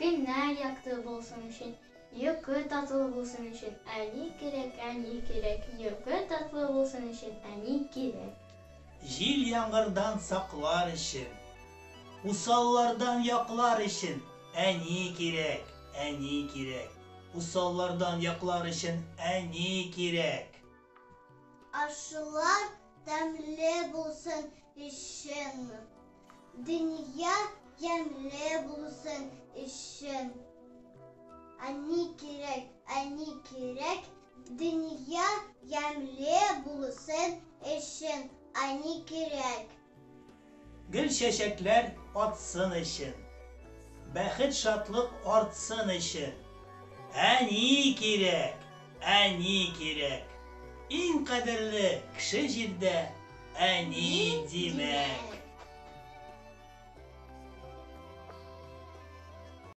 Günler yaktı bulsun için, yükü tatlı bulsun için, ani gerek, ani gerek, yükü tatlı bulsun için, ani gerek. Jil yağmurdan saklar için, usallardan yaklar için, ani gerek, ani gerek. Usallardan yaklar için, ani gerek. Aşılar demli bulsun için, dünya yemli bulsun için. Ani gerek, dünya yemli bulsun için. Ani gerek. Gül çiçekler atsın için, bəxit şadlık artsın için. Ani gerek, ani gerek. En kaderli kişi cilde ani demek.